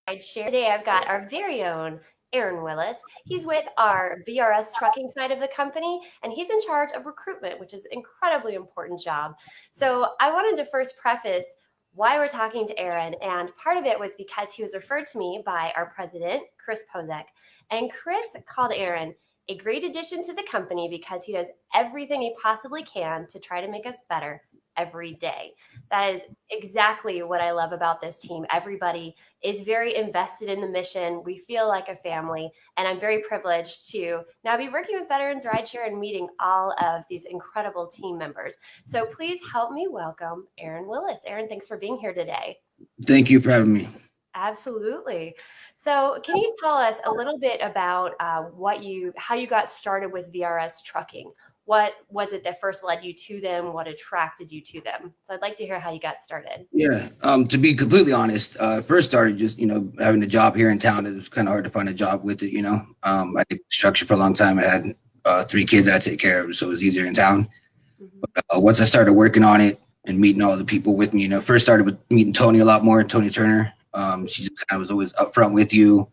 Rideshare. Today I've got our very own Aaron Willis. He's with our VRS trucking side of the company, and he's in charge of recruitment, which is an incredibly important job. So I wanted to first preface why we're talking to Aaron, and part of it was because he was referred to me by our president, Chris Pozek. And Chris called Aaron a great addition to the company because he does everything he possibly can to try to make us better every day. That is exactly what I love about this team. Everybody is very invested in the mission. We feel like a family, and I'm very privileged to now be working with Veterans Rideshare and meeting all of these incredible team members. So please help me welcome Aaron Willis. Aaron, thanks for being here today. Thank you for having me. Absolutely. So, can you tell us a little bit about how you got started with VRS Trucking? What was it that first led you to them? What attracted you to them? So, I'd like to hear how you got started. Yeah. To be completely honest, I first started just having a job here in town. It was kind of hard to find a job with it. I did construction for a long time. I had 3 kids I had to take care of, so it was easier in town. Mm-hmm. But once I started working on it and meeting all the people with me, first started with meeting Tony a lot more. Tony Turner. She just kind of was always upfront with you.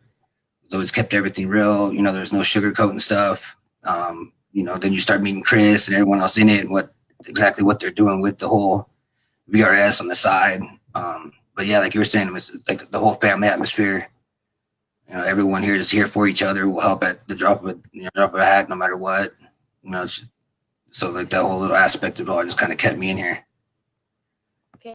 Was always kept everything real. There's no sugarcoating stuff. Then you start meeting Chris and everyone else in it, and exactly what they're doing with the whole VRS on the side. But yeah, like you were saying, it was like the whole family atmosphere. Everyone here is here for each other. Will help at the drop of a hat, no matter what. So like that whole little aspect of it all just kind of kept me in here. Okay.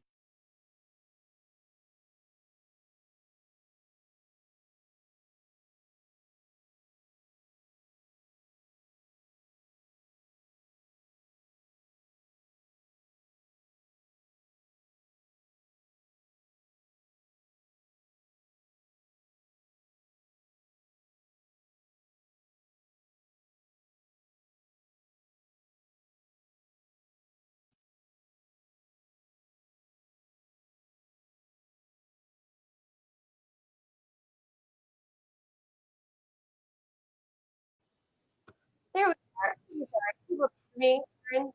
There we are. I'm sorry. Can you repeat me, Aaron?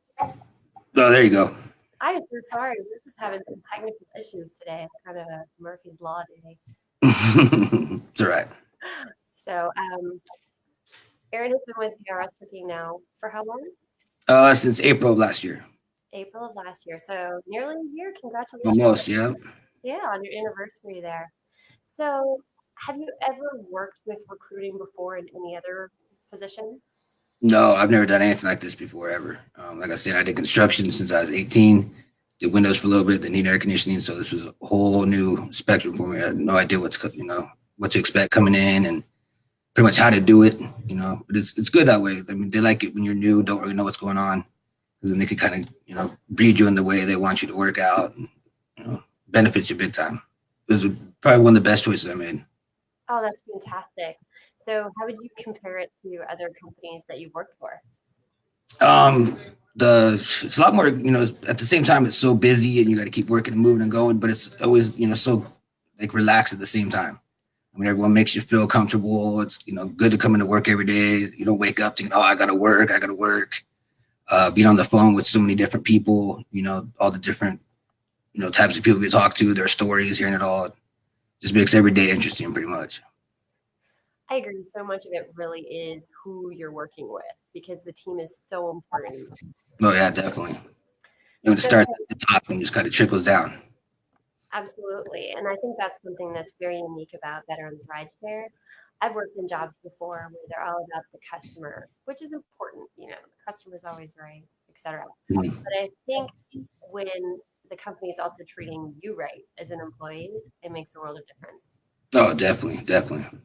Oh, there you go. I am so sorry. We're just having some technical issues today. It's kind of a Murphy's Law day. It's all right. So, Aaron has been with VRS Trucking now for how long? Since April of last year. April of last year. So nearly a year. Congratulations. Almost, yeah. Yeah, on your anniversary there. So have you ever worked with recruiting before in any other position? No, I've never done anything like this before ever. Like I said, I did construction since I was 18. Did windows for a little bit, then need air conditioning. So this was a whole new spectrum for me. I had no idea what to expect coming in and pretty much how to do it. But it's good that way. I mean, they like it when you're new, don't really know what's going on, because then they can kind of breed you in the way they want you to work out. And, benefits you big time. It was probably one of the best choices I made. Oh, that's fantastic. So how would you compare it to other companies that you've worked for? Um, it's a lot more. At the same time, it's so busy and you got to keep working and moving and going, but it's always so like relaxed at the same time. I mean, everyone makes you feel comfortable. It's good to come into work every day. You don't wake up thinking, oh, I gotta work, I gotta work. Being on the phone with so many different people, all the different types of people we talk to, their stories, hearing it all, just makes every day interesting, pretty much. I agree. So much of it really is who you're working with because the team is so important. Oh yeah, definitely. It So starts at the top and just kind of trickles down. absolutely. And I think that's something that's very unique about Veterans Rideshare. I've worked in jobs before where they're all about the customer, which is important. The customer's always right, etc. Mhm. But I think when the company is also treating you right as an employee, it makes a world of difference. Oh, definitely, definitely.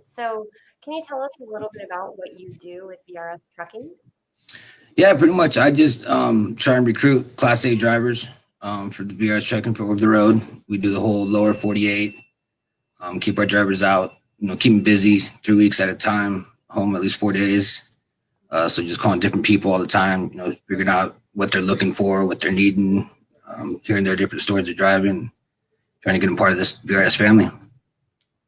So, can you tell us a little bit about what you do with VRS Trucking? Yeah, pretty much. I just try and recruit Class A drivers for the VRS trucking for over the road. We do the whole lower 48. Keep our drivers out. Keep them busy 3 weeks at a time. Home at least 4 days. So just calling different people all the time. Figuring out what they're looking for, what they're needing. Hearing their different stories they're driving. Trying to get them part of this VRS family.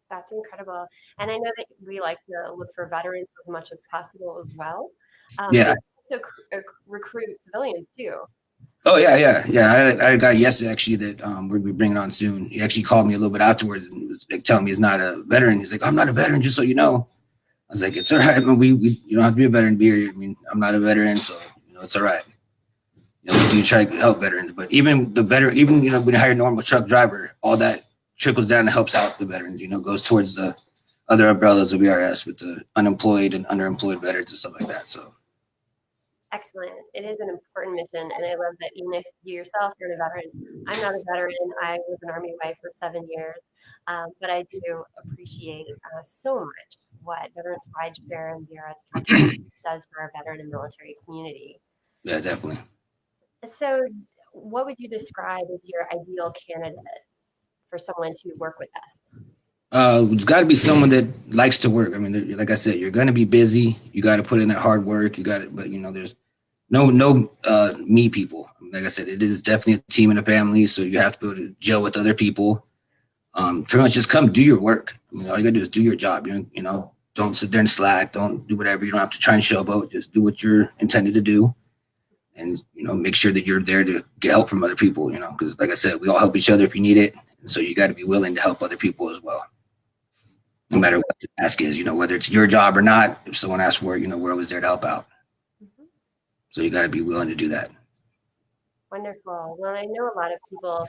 That's incredible. And I know that we like to look for veterans as much as possible as well. But Yeah, you also recruit civilians too. Oh yeah. I had a guy yesterday actually that we'll be bringing on soon. He actually called me a little bit afterwards and was like telling me he's not a veteran. He's like, I'm not a veteran, just so you know. I was like, it's all right. I mean, we you don't have to be a veteran to be here. I mean, I'm not a veteran, so it's all right. We do try to help veterans, but even the better, even when you hire a normal truck driver, all that trickles down and helps out the veterans. Goes towards the other umbrellas of VRS with the unemployed and underemployed veterans and stuff like that. So Excellent. It is an important mission, and I love that even if you yourself are a veteran, I'm not a veteran. I was an Army wife for 7 years, but I do appreciate so much what Veterans Rideshare and VRS Trucking does for our veteran and military community. yeah, definitely. So, what would you describe as your ideal candidate for someone to work with us? It's got to be someone that likes to work. I mean, like I said, you're going to be busy. You got to put in that hard work. You got it, but there's no me people. Like I said, it is definitely a team and a family. So you have to be able to gel with other people. Pretty much just come do your work. I mean, all you got to do is do your job. Don't sit there and slack. Don't do whatever. You don't have to try and show up. Just do what you're intended to do, and make sure that you're there to get help from other people. Because like I said, we all help each other if you need it. And so you got to be willing to help other people as well. No matter what the task is, whether it's your job or not, if someone asks for it, we're always there to help out. Mm-hmm. So you got to be willing to do that. Wonderful. Well, I know a lot of people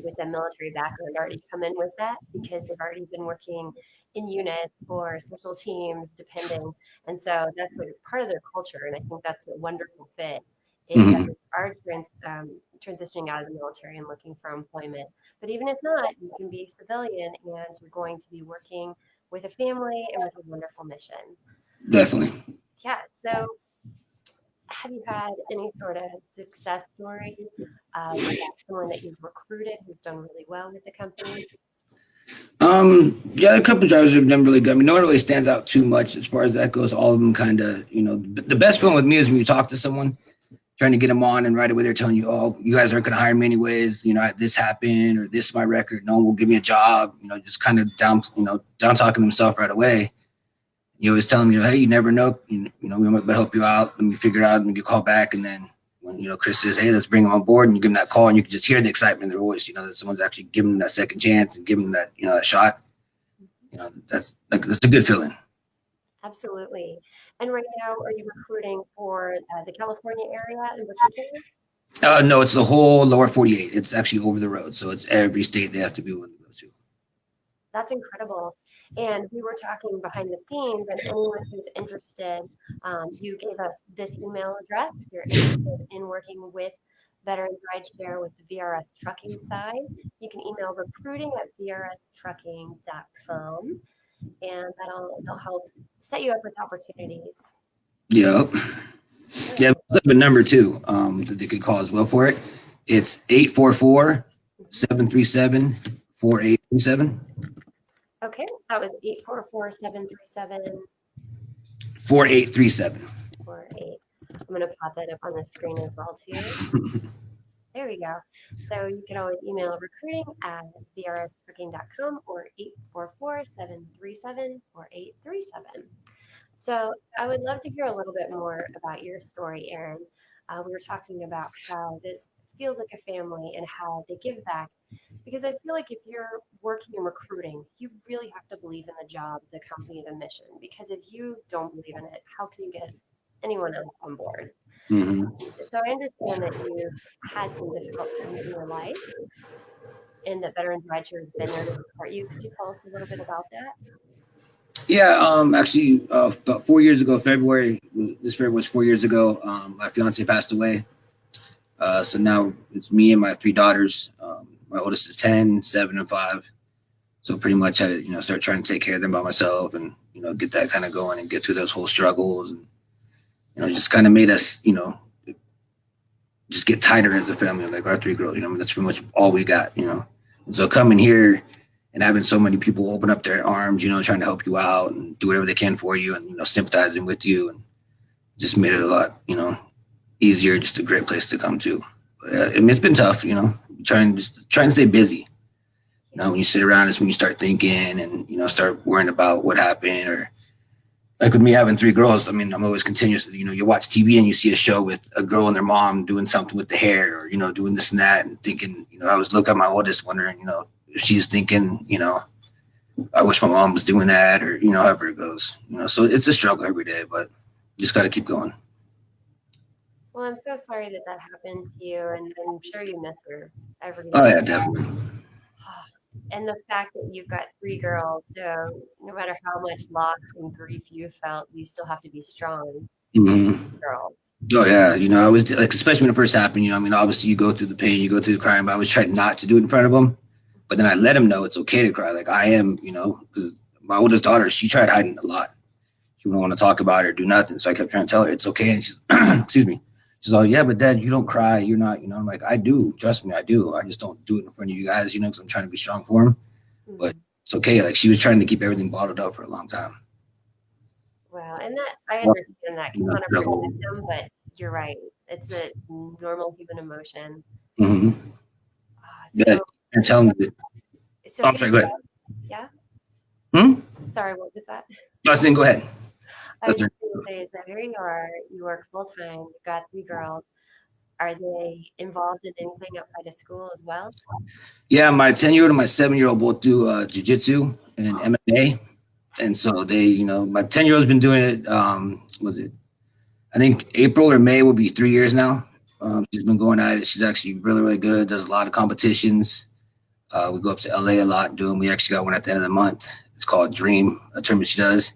with a military background already come in with that because they've already been working in units or special teams, depending. And so that's like part of their culture. And I think that's a wonderful fit. Is that are transitioning out of the military and looking for employment. But even if not, you can be civilian and you're going to be working with a family and with a wonderful mission. Definitely. Yeah. So have you had any sort of success story with someone that you've recruited who's done really well with the company? Yeah, a couple of drivers have done really good. I mean, no one really stands out too much as far as that goes. All of them kind of, the best one with me is when you talk to someone, trying to get them on, and right away they're telling you, oh, you guys aren't going to hire me anyways. This happened, or this is my record. No one will give me a job. Just kind of down talking themselves right away. You always tell them, hey, you never know. We might help you out. Let me figure it out, and you call back. And then when Chris says, hey, let's bring them on board, and you give them that call, and you can just hear the excitement in their voice. That someone's actually giving them that second chance and giving them that that shot. That's a good feeling. Absolutely. And right now, are you recruiting for the California area in particular? No, it's the whole lower 48. It's actually over the road. So it's every state they have to be willing to go to. That's incredible. And we were talking behind the scenes, and anyone who's interested, you gave us this email address. If you're interested in working with Veterans Rideshare with the VRS trucking side, you can email recruiting@vrstrucking.com. And they'll help set you up with opportunities. Yep. Yeah, there's a number too that they could call as well for it. It's 844-737-4837. Okay, that was 844-737. 4837. 48. I'm going to pop that up on the screen as well too. There we go. So you can always email recruiting@vrstrucking.com or 844-737-4837. So I would love to hear a little bit more about your story, Aaron. We were talking about how this feels like a family and how they give back. Because I feel like if you're working in recruiting, you really have to believe in the job, the company, the mission. Because if you don't believe in it, how can you get anyone else on board? Mm-hmm. So I understand that you've had some difficult times in your life and that Veterans Rideshare has been there to support you. Could you tell us a little bit about that? Yeah, actually, about 4 years ago, February was 4 years ago, my fiance passed away. So now it's me and my 3 daughters. My oldest is 10, 7, and 5. So pretty much I had to, start trying to take care of them by myself and, get that kind of going and get through those whole struggles. And, just kind of made us, just get tighter as a family, like our 3 girls, that's pretty much all we got, And so coming here and having so many people open up their arms, trying to help you out and do whatever they can for you and, sympathizing with you, and just made it a lot, easier, just a great place to come to. But, I mean, it's been tough, trying to stay busy. When you sit around is when you start thinking and, start worrying about what happened or like with me having three girls, I mean, I'm always continuous. You watch TV and you see a show with a girl and their mom doing something with the hair, or doing this and that, and thinking, I always look at my oldest, wondering, if she's thinking, I wish my mom was doing that, or however it goes. So it's a struggle every day, but you just got to keep going. Well, I'm so sorry that that happened to you, and I'm sure you miss her every Oh day. yeah, definitely. And the fact that you've got three girls, so no matter how much loss and grief you felt, you still have to be strong, Hmm. girls. Oh yeah, I was like, especially when it first happened. I mean, obviously you go through the pain, you go through the crying, but I was trying not to do it in front of them. But then I let him know it's okay to cry. Like I am, because my oldest daughter, she tried hiding a lot. She wouldn't want to talk about it or do nothing. So I kept trying to tell her it's okay. And she's, excuse me. She's all, yeah, but Dad, you don't cry. You're not, I'm like, I do. Trust me, I do. I just don't do it in front of you guys, because I'm trying to be strong for him. But Mhm. it's okay. Like she was trying to keep everything bottled up for a long time. Wow, and that I understand that can kind of protect So, them, but you're right. It's a normal human emotion. mm-hmm. Yeah, So, and tell me that. so Oh, I'm here sorry. you Go ahead. are. Yeah. Hmm? Sorry, what was that? No, I was saying, go ahead. I was That's just going to say, so here you are. You work full time. You've got three girls. Are they involved in anything outside of school as well? Yeah, my 10-year-old and my 7-year-old both do jujitsu and MMA. And so they, my 10-year-old's been doing it. Was it, I think April or May will be 3 years now. She's been going at it. She's actually really, really good. Does a lot of competitions. We go up to LA a lot and do them. We actually got one at the end of the month. It's called Dream, a tournament she does.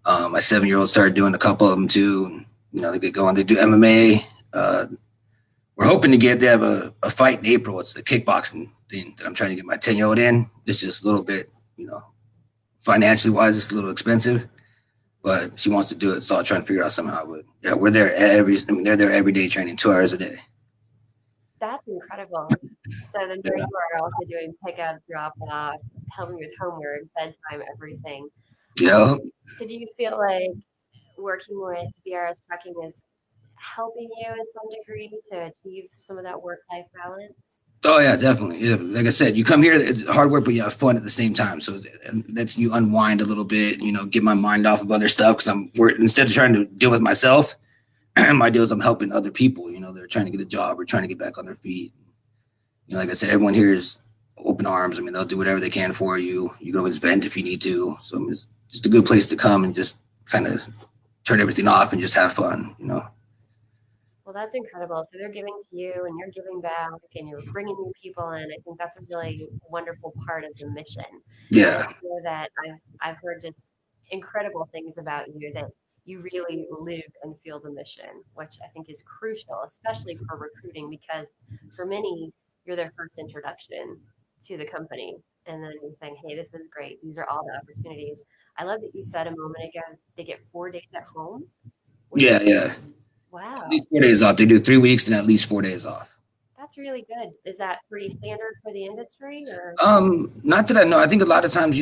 My 7-year-old started doing a couple of them too. They get going. They do MMA. We're hoping to get. They have a fight in April. It's a kickboxing thing that I'm trying to get my 10-year-old in. It's just a little bit, financially wise, it's a little expensive, but she wants to do it. So I'm trying to figure out somehow. But yeah, we're there they're there every day training 2 hours a day. That's incredible. So then here you are also doing pickup, drop off, helping with homework, bedtime, everything. Um, Yeah. so do you feel like working with VRS tracking is helping you in some degree to achieve some of that work-life balance? Oh yeah, definitely. Yeah, like I said, you come here, it's hard work, but you have fun at the same time. So that's you unwind a little bit. Get my mind off of other stuff because instead of trying to deal with myself, my deal is I'm helping other people. They're trying to get a job or trying to get back on their feet. Like I said, everyone here is open arms. I mean, they'll do whatever they can for you. You can always vent if you need to. So it's just a good place to come and just kind of turn everything off and just have fun. Well, that's incredible. So they're giving to you and you're giving back and you're bringing new people in. I think that's a really wonderful part of the mission. And I Yeah. know that I've heard just incredible things about you that you really live and feel the mission, which I think is crucial, especially for recruiting, because for many, you're their first introduction to the company. And then you're saying, hey, this is great. These are all the opportunities. I love that you said a moment ago they get 4 days at home, which Yeah. Yeah. At wow. least 4 days off. They do 3 weeks and at least 4 days off. That's really good. Is that pretty standard for the industry or? Not that I know. I think a lot of times,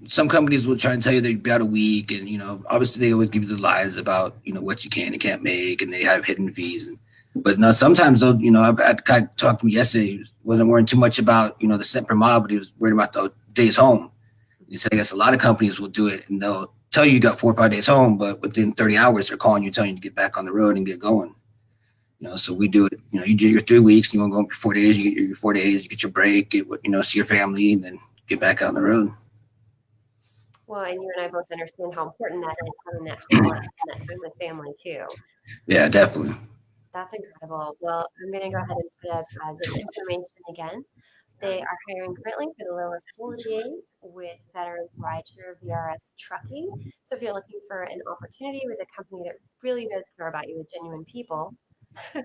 some companies will try and tell you they'd be out a week, and obviously they always give you the lies about what you can and can't make, and they have hidden fees. But no, sometimes they'll, I've had guy talked to me yesterday. He wasn't worrying too much about the cent per mile, but he was worried about the days home. He said, I guess a lot of companies will do it, and they'll tell you got 4 or 5 days home, but within 30 hours they're calling you, telling you to get back on the road and get going. So we do it. You do your 3 weeks. You want to go for 4 days. You get your 4 days. You get your break. Get see your family, and then get back out on the road. Well, and you and I both understand how important that is, having that home life and that time with family too. Yeah, definitely. That's incredible. Well, I'm going to go ahead and put up this information again. They are hiring currently for the lower 48 with Veterans Rideshare VRS Trucking. So if you're looking for an opportunity with a company that really does care about you, with genuine people, I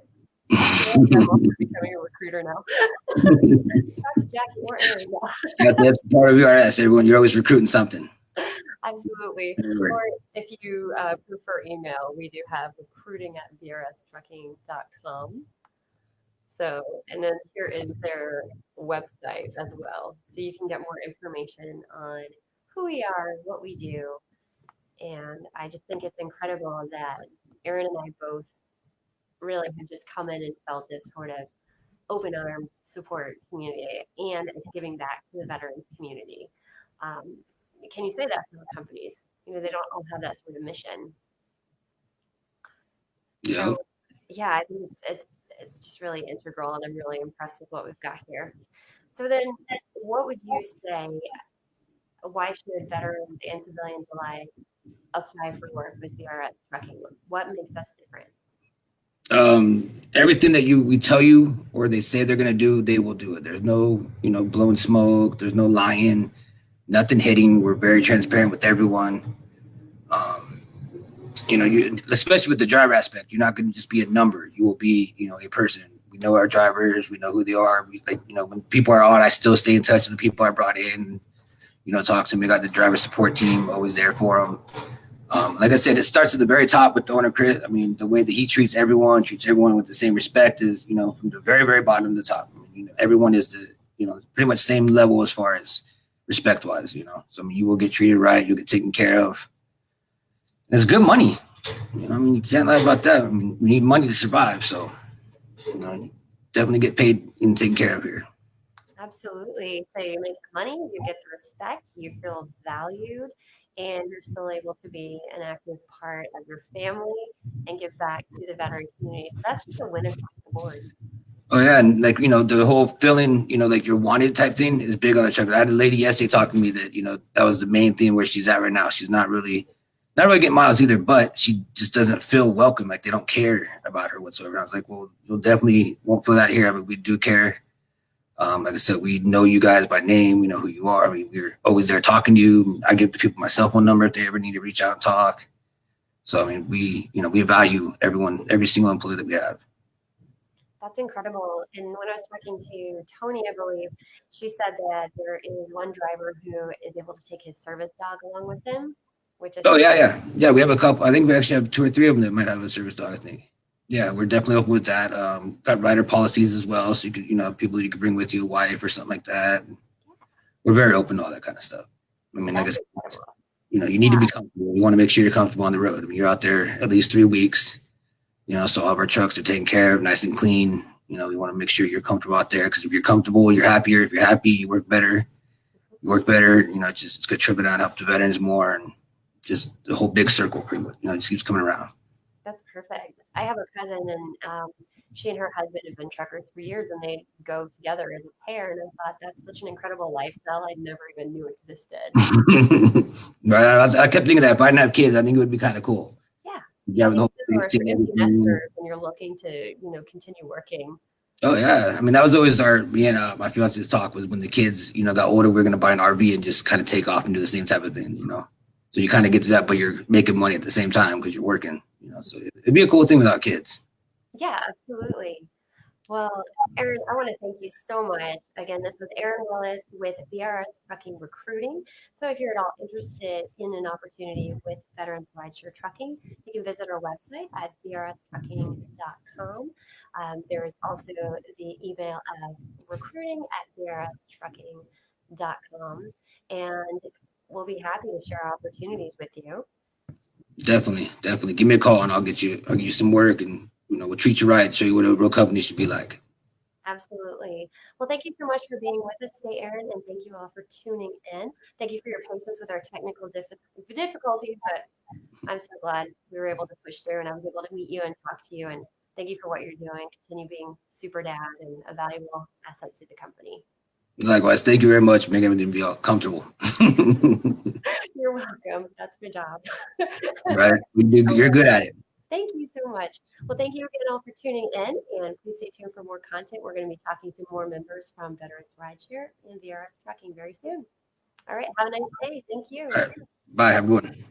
feel like I'm also becoming a recruiter now. That's Jackie or Aaron. That's part of VRS. Everyone, you're always recruiting something. Absolutely. Or if you prefer email, we do have recruiting at vrstrucking.com. So, and then here is their website as well. So you can get more information on who we are, what we do. And I just think it's incredible that Erin and I both really have just come in and felt this sort of open arms support community and giving back to the veterans community. Um, can you say that for companies? they don't all have that sort of mission. Yeah. So yeah, I think it's just really integral, and I'm really impressed with what we've got here. So then, what would you say? Why should veterans and civilians alike apply for work with VRS trucking? What makes us different? Everything that we tell you or they say they're gonna do, they will do it. There's no, blowing smoke. There's no lying. Nothing hitting. We're very transparent with everyone. Um, you especially with the driver aspect, you're not going to just be a number. You will be, a person. We know our drivers. We know who they are. We like, when people are on, I still stay in touch with the people I brought in. Talk to them. We got the driver support team always there for them. Like I said, it starts at the very top with the owner, Chris. I mean, the way that he treats everyone with the same respect is, from the very, very bottom to the top. I mean, everyone is pretty much same level as far as respect wise, So, I mean, you will get treated right. You'll get taken care of. And it's good money. I mean, you can't lie about that. I mean, we need money to survive. So, you definitely get paid and taken care of here. Absolutely. So you make money, you get the respect, you feel valued, and you're still able to be an active part of your family and give back to the veteran community. So that's just a win across the board. Oh yeah, and like the whole feeling, like you're wanted type thing is big on the truck. I had a lady yesterday talk to me that that was the main thing where she's at right now. She's not really getting miles either, but she just doesn't feel welcome. Like they don't care about her whatsoever. And I was like, well, you'll definitely won't feel that here. I mean, we do care. Like I said, we know you guys by name. We know who you are. I mean, we're always there talking to you. I give the people my cell phone number if they ever need to reach out and talk. So I mean, we value everyone, every single employee that we have. That's incredible. And when I was talking to Tony, I believe, she said that there is one driver who is able to take his service dog along with him, which is Oh yeah. We have a couple. I think we actually have 2 or 3 of them that might have a service dog. I think. Yeah, we're definitely open with that. Got rider policies as well, so you could, people you could bring with you, a wife or something like that. We're very open to all that kind of stuff. I mean, like I that's said, incredible. you need to be comfortable. You want to make sure you're comfortable on the road. I mean, you're out there at least 3 weeks. So all of our trucks are taken care of, nice and clean. We want to make sure you're comfortable out there because if you're comfortable, you're happier. If you're happy, you work better. You work better. It's good trickle down, help the veterans more, and just the whole big circle. Pretty much, it just keeps coming around. That's perfect. I have a cousin, and she and her husband have been truckers for years, and they go together as a pair. And I thought that's such an incredible lifestyle I never even knew existed. Right. I kept thinking that if I didn't have kids, I think it would be kind of cool. Yeah, Yeah, I the think whole thing, similar for seeing empty everything. nesters, and you're looking to continue working. Oh yeah, I mean that was always me and my fiance's talk was when the kids got older, we are gonna buy an RV and just kind of take off and do the same type of thing. So you kind of get to that, but you're making money at the same time because you're working. So it'd be a cool thing without kids. Yeah, absolutely. Well, Aaron, I want to thank you so much. Again, this was Aaron Willis with VRS Trucking Recruiting. So if you're at all interested in an opportunity with Veterans Rideshare Trucking, you can visit our website at vrstrucking.com. There is also the email of recruiting at vrstrucking.com. And we'll be happy to share opportunities with you. Definitely. Give me a call and I'll give you some work and we'll treat you right, show you what a real company should be like. Absolutely. Well, thank you so much for being with us today, Aaron, and thank you all for tuning in. Thank you for your patience with our technical difficulties, but I'm so glad we were able to push through and I was able to meet you and talk to you. And thank you for what you're doing. Continue being super dad and a valuable asset to the company. Likewise, thank you very much. Make everything be all comfortable. You're welcome. That's my job. Right? You're good at it. Thank you so much. Well, thank you again all for tuning in, and please stay tuned for more content. We're going to be talking to more members from Veterans Rideshare and VRS Trucking very soon. All right. Have a nice day. Thank you. All right. Bye. Have a good one.